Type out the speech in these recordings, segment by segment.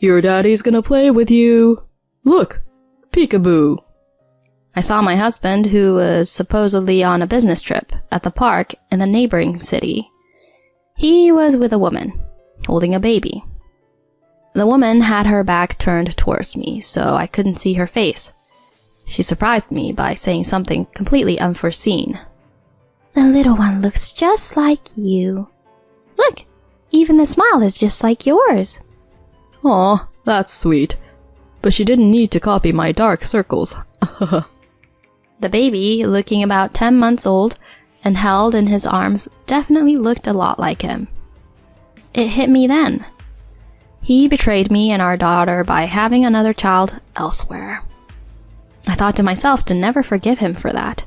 Your daddy's gonna play with you. Look, peekaboo. I saw my husband, who was supposedly on a business trip, at the park in the neighboring city. He was with a woman, holding a baby. The woman had her back turned towards me, so I couldn't see her face. She surprised me by saying something completely unforeseen. The little one looks just like you. Look, even the smile is just like yours. Aw, that's sweet. But she didn't need to copy my dark circles. The baby, looking about 10 months old and held in his arms, definitely looked a lot like him. It hit me then. He betrayed me and our daughter by having another child elsewhere. I thought to myself to never forgive him for that.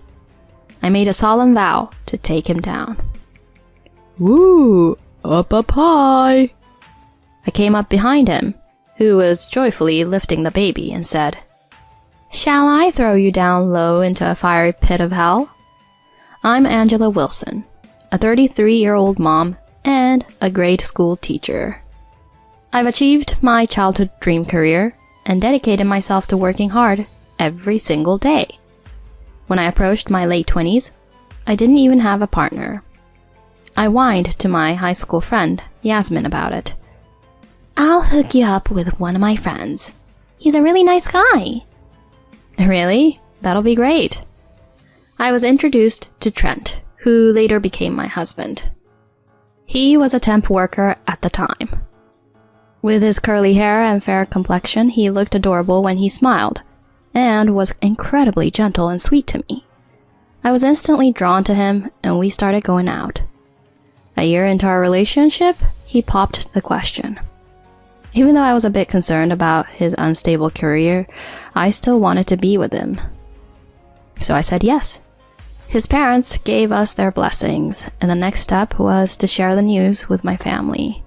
I made a solemn vow to take him down. Woo! Up high! I came up behind him, who was joyfully lifting the baby, and said, "Shall I throw you down low into a fiery pit of hell? I'm Angela Wilson, a 33-year-old mom and a grade school teacher. I've achieved my childhood dream career and dedicated myself to working hard every single day. When I approached my late 20s, I didn't even have a partner. I whined to my high school friend, Yasmin, about it. I'll hook you up with one of my friends. He's a really nice guy." Really? That'll be great. I was introduced to Trent, who later became my husband. He was a temp worker at the time. With his curly hair and fair complexion, he looked adorable when he smiled, and was incredibly gentle and sweet to me. I was instantly drawn to him, and we started going out. A year into our relationship, he popped the question. Even though I was a bit concerned about his unstable career, I still wanted to be with him. So I said yes. His parents gave us their blessings, and the next step was to share the news with my family.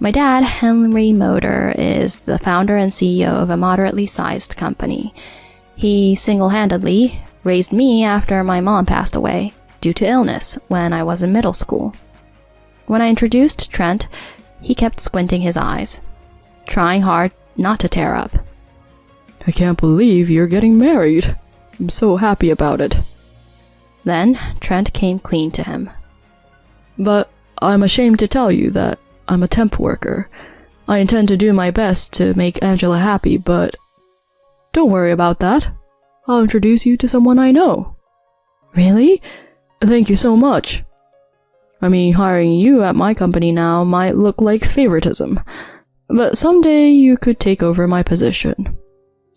My dad, Henry Motor, is the founder and CEO of a moderately sized company. He single-handedly raised me after my mom passed away due to illness when I was in middle school. When I introduced Trent, he kept squinting his eyes, trying hard not to tear up. I can't believe you're getting married. I'm so happy about it. Then Trent came clean to him. But I'm ashamed to tell you that I'm a temp worker. I intend to do my best to make Angela happy, but don't worry about that. I'll introduce you to someone I know. Really? Thank you so much. I mean, hiring you at my company now might look like favoritism, but someday you could take over my position.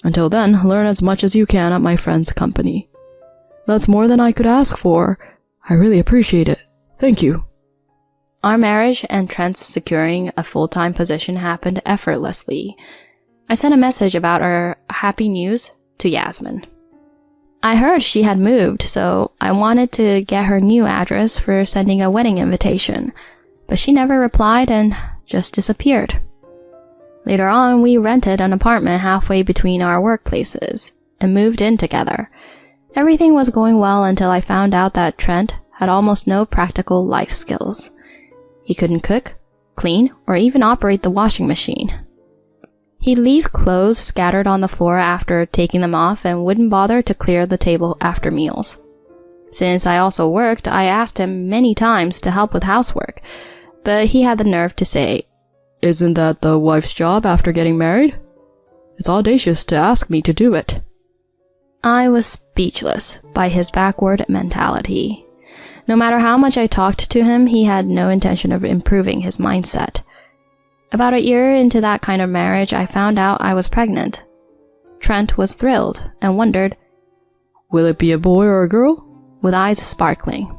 Until then, learn as much as you can at my friend's company. That's more than I could ask for. I really appreciate it. Thank you. Our marriage and Trent's securing a full-time position happened effortlessly. I sent a message about our happy news to Yasmin. I heard she had moved, so I wanted to get her new address for sending a wedding invitation, but she never replied and just disappeared. Later on, we rented an apartment halfway between our workplaces and moved in together. Everything was going well until I found out that Trent had almost no practical life skills. He couldn't cook, clean, or even operate the washing machine. He'd leave clothes scattered on the floor after taking them off and wouldn't bother to clear the table after meals. Since I also worked, I asked him many times to help with housework, but he had the nerve to say, "Isn't that the wife's job after getting married? It's audacious to ask me to do it." I was speechless by his backward mentality. No matter how much I talked to him, he had no intention of improving his mindset. About a year into that kind of marriage, I found out I was pregnant. Trent was thrilled and wondered, "Will it be a boy or a girl?" with eyes sparkling.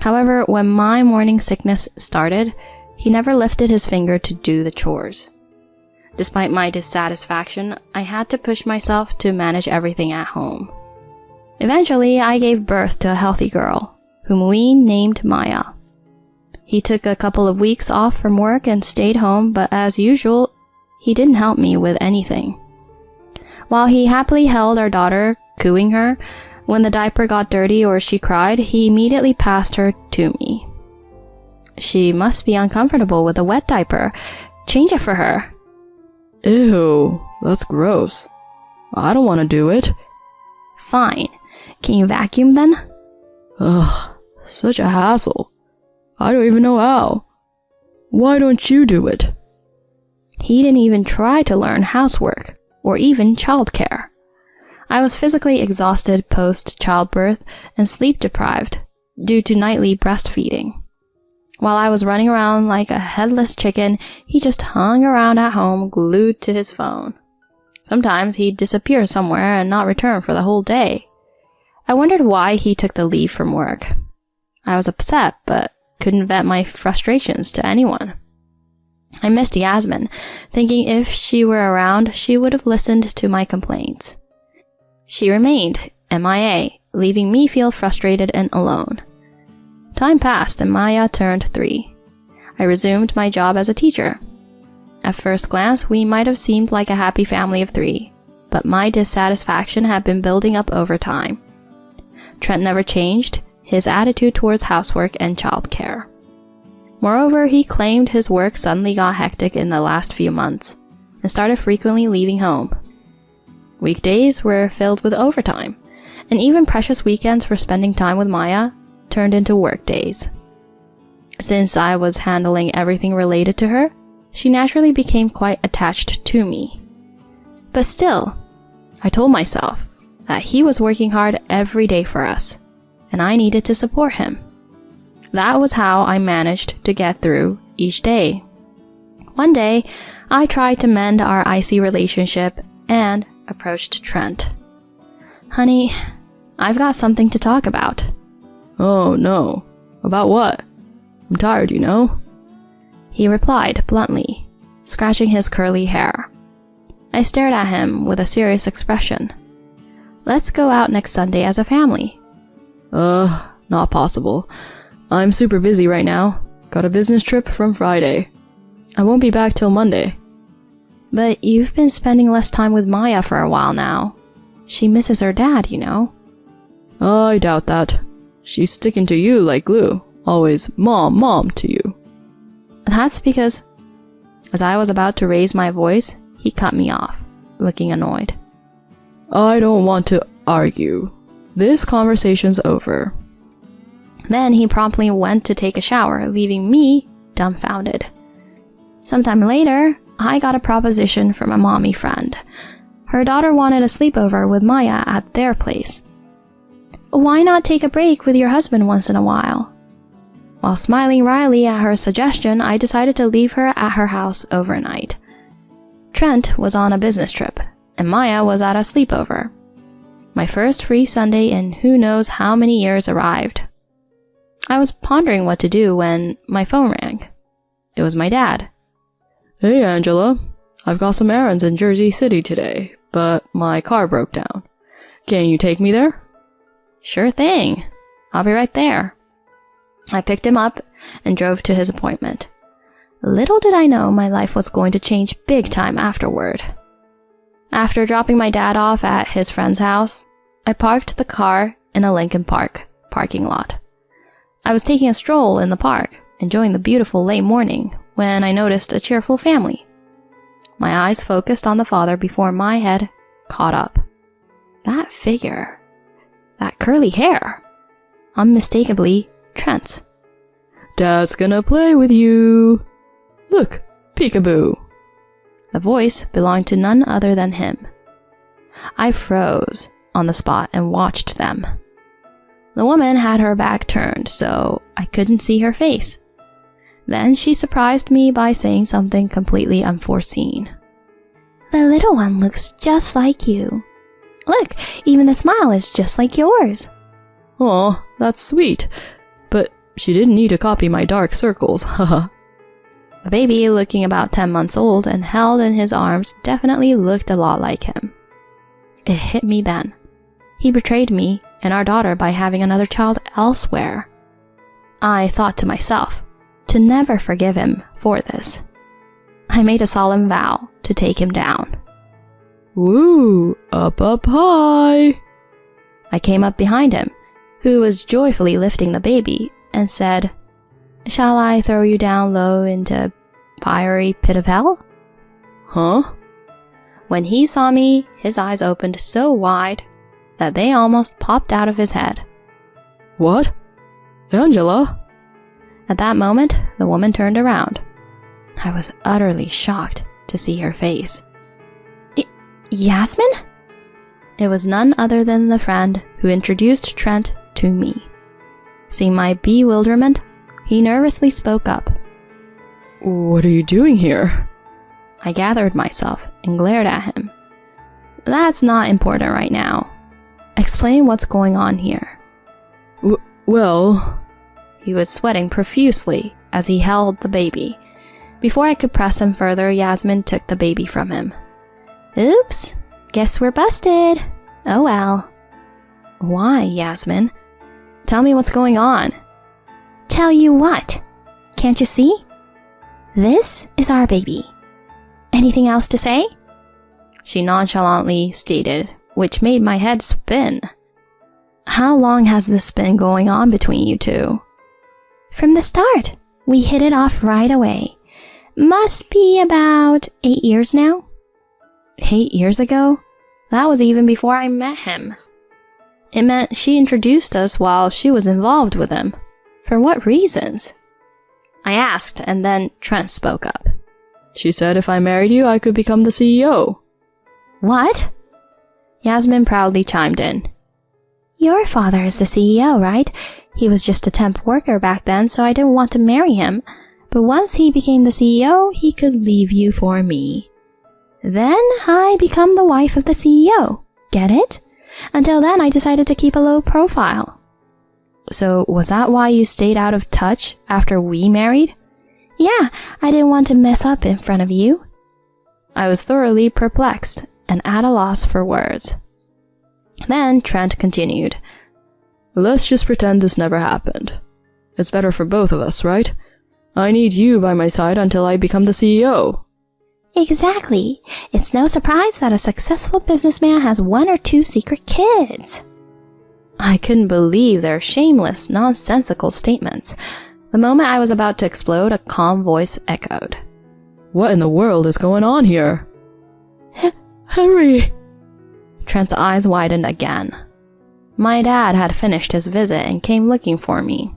However, when my morning sickness started, he never lifted his finger to do the chores. Despite my dissatisfaction, I had to push myself to manage everything at home. Eventually, I gave birth to a healthy girl, whom we named Maya. He took a couple of weeks off from work and stayed home, but as usual, he didn't help me with anything. While he happily held our daughter, cooing her, when the diaper got dirty or she cried, he immediately passed her to me. "She must be uncomfortable with a wet diaper. Change it for her." Ew, that's gross. I don't want to do it. Fine. Can you vacuum then? Ugh, such a hassle. I don't even know how. Why don't you do it? He didn't even try to learn housework or even childcare. I was physically exhausted post-childbirth and sleep-deprived due to nightly breastfeeding. While I was running around like a headless chicken, he just hung around at home glued to his phone. Sometimes he'd disappear somewhere and not return for the whole day. I wondered why he took the leave from work. I was upset, but couldn't vent my frustrations to anyone. I missed Yasmin, thinking if she were around, she would have listened to my complaints. She remained MIA, leaving me feel frustrated and alone. Time passed and Maya turned 3. I resumed my job as a teacher. At first glance, we might have seemed like a happy family of 3, but my dissatisfaction had been building up over time. Trent never changed his attitude towards housework and childcare. Moreover, he claimed his work suddenly got hectic in the last few months and started frequently leaving home. Weekdays were filled with overtime, and even precious weekends for spending time with Maya turned into work days. Since I was handling everything related to her, she naturally became quite attached to me. But still, I told myself that he was working hard every day for us, and I needed to support him. That was how I managed to get through each day. One day, I tried to mend our icy relationship and approached Trent. Honey, I've got something to talk about. Oh no. About what? I'm tired, you know? He replied bluntly, scratching his curly hair. I stared at him with a serious expression. Let's go out next Sunday as a family. Not possible. I'm super busy right now. Got a business trip from Friday. I won't be back till Monday. But you've been spending less time with Maya for a while now. She misses her dad, you know. I doubt that. She's sticking to you like glue. Always mom, mom to you. That's because... As I was about to raise my voice, he cut me off, looking annoyed. I don't want to argue. This conversation's over. Then he promptly went to take a shower, leaving me dumbfounded. Sometime later, I got a proposition from a mommy friend. Her daughter wanted a sleepover with Maya at their place. Why not take a break with your husband once in a while? While smiling wryly at her suggestion, I decided to leave her at her house overnight. Trent was on a business trip, and Maya was at a sleepover. My first free Sunday in who knows how many years arrived. I was pondering what to do when my phone rang. It was my dad. Hey Angela, I've got some errands in Jersey City today, but my car broke down. Can you take me there? Sure thing. I'll be right there. I picked him up and drove to his appointment. Little did I know my life was going to change big time afterward. After dropping my dad off at his friend's house, I parked the car in a Lincoln Park parking lot. I was taking a stroll in the park, enjoying the beautiful late morning, when I noticed a cheerful family. My eyes focused on the father before my head caught up. That figure, that curly hair, unmistakably Trent's. Dad's gonna play with you. Look, peekaboo. The voice belonged to none other than him. I froze on the spot and watched them. The woman had her back turned, so I couldn't see her face. Then she surprised me by saying something completely unforeseen. The little one looks just like you. Look, even the smile is just like yours. Aw, that's sweet. But she didn't need to copy my dark circles, haha. The baby, looking about 10 months old and held in his arms, definitely looked a lot like him. It hit me then. He betrayed me and our daughter by having another child elsewhere. I thought to myself, to never forgive him for this. I made a solemn vow to take him down. Woo, up, up, high. I came up behind him, who was joyfully lifting the baby, and said, Shall I throw you down low into fiery pit of hell? Huh? When he saw me, his eyes opened so wide that they almost popped out of his head. What? Angela? At that moment, the woman turned around. I was utterly shocked to see her face. Yasmin? It was none other than the friend who introduced Trent to me. Seeing my bewilderment, he nervously spoke up. What are you doing here? I gathered myself and glared at him. That's not important right now. Explain what's going on here. Well... He was sweating profusely as he held the baby. Before I could press him further, Yasmin took the baby from him. Oops, guess we're busted. Oh well. Why, Yasmin? Tell me what's going on. Tell you what? Can't you see? This is our baby. Anything else to say? She nonchalantly stated, which made my head spin. How long has this been going on between you two? From the start. We hit it off right away. Must be about 8 years now. 8 years ago? That was even before I met him. It meant she introduced us while she was involved with him. For what reasons? I asked, and then Trent spoke up. She said if I married you, I could become the CEO. What? Yasmin proudly chimed in. Your father is the CEO, right? He was just a temp worker back then, so I didn't want to marry him. But once he became the CEO, he could leave you for me. Then I become the wife of the CEO. Get it? Until then, I decided to keep a low profile. So was that why you stayed out of touch after we married? Yeah, I didn't want to mess up in front of you. I was thoroughly perplexed and at a loss for words. Then Trent continued. Let's just pretend this never happened. It's better for both of us, right? I need you by my side until I become the CEO. Exactly. It's no surprise that a successful businessman has 1 or 2 secret kids. I couldn't believe their shameless, nonsensical statements. The moment I was about to explode, a calm voice echoed. What in the world is going on here? Henry! Trent's eyes widened again. My dad had finished his visit and came looking for me.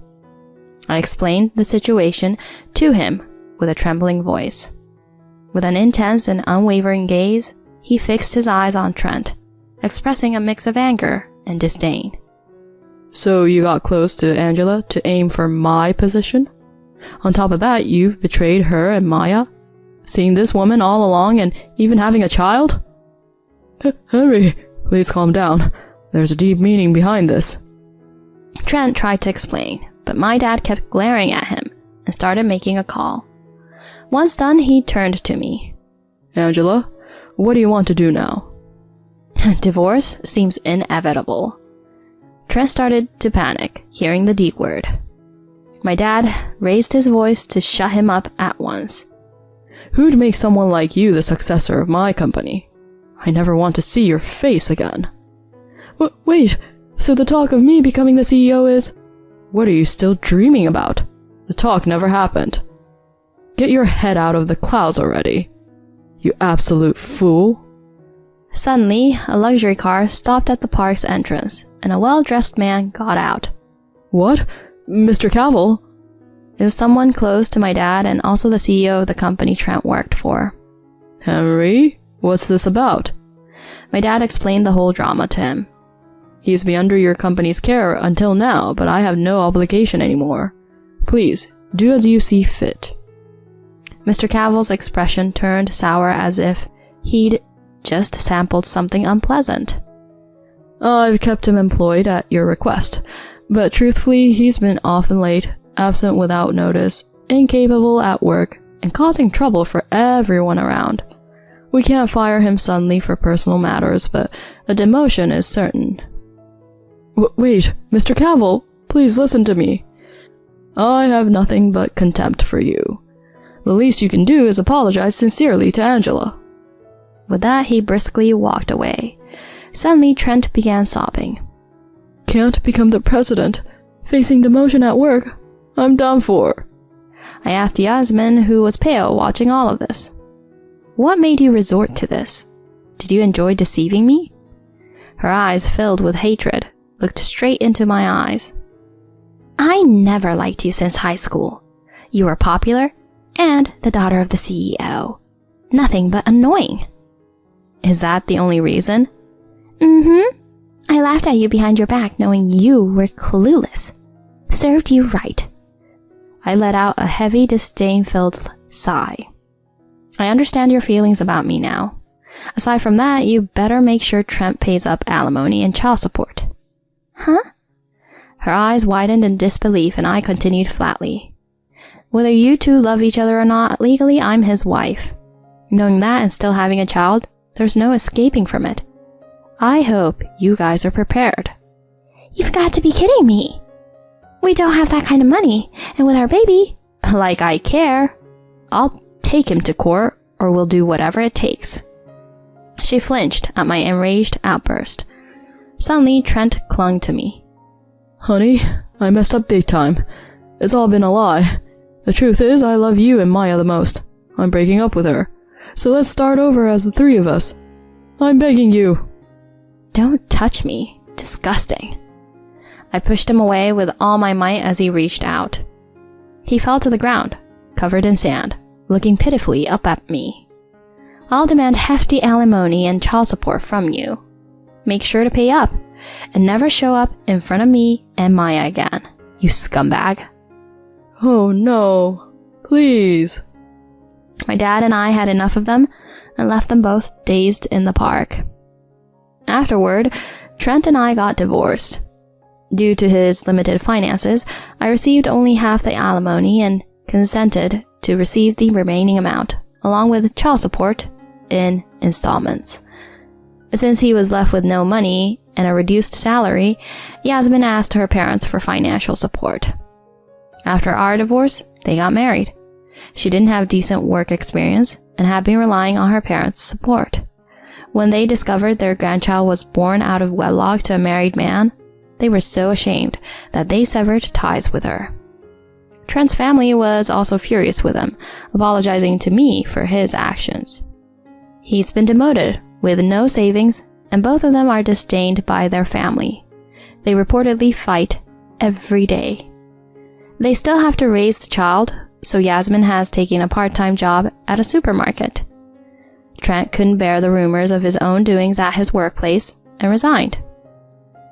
I explained the situation to him with a trembling voice. With an intense and unwavering gaze, he fixed his eyes on Trent, expressing a mix of anger and disdain. So you got close to Angela to aim for my position? On top of that, you've betrayed her and Maya? Seeing this woman all along and even having a child? Henry, please calm down. There's a deep meaning behind this. Trent tried to explain, but my dad kept glaring at him and started making a call. Once done, he turned to me. Angela, what do you want to do now? Divorce seems inevitable. Trent started to panic, hearing the D word. My dad raised his voice to shut him up at once. Who'd make someone like you the successor of my company? I never want to see your face again. Wait, so the talk of me becoming the CEO is... What are you still dreaming about? The talk never happened. Get your head out of the clouds already. You absolute fool. Suddenly, a luxury car stopped at the park's entrance, and a well-dressed man got out. What? Mr. Cavill? It was someone close to my dad and also the CEO of the company Trent worked for. Henry, what's this about? My dad explained the whole drama to him. He's been under your company's care until now, but I have no obligation anymore. Please, do as you see fit. Mr. Cavill's expression turned sour as if he'd just sampled something unpleasant. I've kept him employed at your request, but truthfully, he's been often late, absent without notice, incapable at work, and causing trouble for everyone around. We can't fire him suddenly for personal matters, but a demotion is certain. Wait, Mr. Cavill, please listen to me. I have nothing but contempt for you. The least you can do is apologize sincerely to Angela. With that, he briskly walked away. Suddenly, Trent began sobbing. Can't become the president. Facing demotion at work. I'm done for. I asked Yasmin, who was pale watching all of this. What made you resort to this? Did you enjoy deceiving me? Her eyes, filled with hatred, looked straight into my eyes. I never liked you since high school. You were popular and the daughter of the CEO. Nothing but annoying. Is that the only reason? Mm-hmm. I laughed at you behind your back knowing you were clueless. Served you right. I let out a heavy, disdain-filled sigh. I understand your feelings about me now. Aside from that, you better make sure Trent pays up alimony and child support. Huh? Her eyes widened in disbelief and I continued flatly. Whether you two love each other or not, legally I'm his wife. Knowing that and still having a child, there's no escaping from it. I hope you guys are prepared. You've got to be kidding me. We don't have that kind of money, and with our baby, like I care, I'll take him to court or we'll do whatever it takes. She flinched at my enraged outburst. Suddenly, Trent clung to me. Honey, I messed up big time. It's all been a lie. The truth is, I love you and Maya the most. I'm breaking up with her. So let's start over as the three of us. I'm begging you. Don't touch me. Disgusting. I pushed him away with all my might as he reached out. He fell to the ground, covered in sand, looking pitifully up at me. I'll demand hefty alimony and child support from you. Make sure to pay up, and never show up in front of me and Maya again, you scumbag. Oh no, please. My dad and I had enough of them and left them both dazed in the park. Afterward, Trent and I got divorced. Due to his limited finances, I received only half the alimony and consented to receive the remaining amount, along with child support, in installments. Since he was left with no money and a reduced salary, Yasmin asked her parents for financial support. After our divorce, they got married. She didn't have decent work experience and had been relying on her parents' support. When they discovered their grandchild was born out of wedlock to a married man, they were so ashamed that they severed ties with her. Trent's family was also furious with him, apologizing to me for his actions. He's been demoted with no savings, and both of them are disdained by their family. They reportedly fight every day. They still have to raise the child, so Yasmin has taken a part-time job at a supermarket. Trent couldn't bear the rumors of his own doings at his workplace and resigned.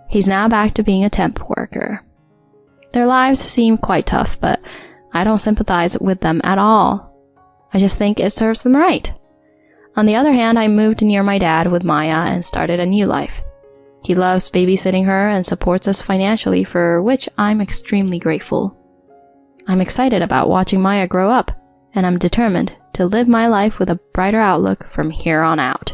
He's now back to being a temp worker. Their lives seem quite tough, but I don't sympathize with them at all. I just think it serves them right. On the other hand, I moved near my dad with Maya and started a new life. He loves babysitting her and supports us financially, for which I'm extremely grateful. I'm excited about watching Maya grow up, and I'm determined to live my life with a brighter outlook from here on out.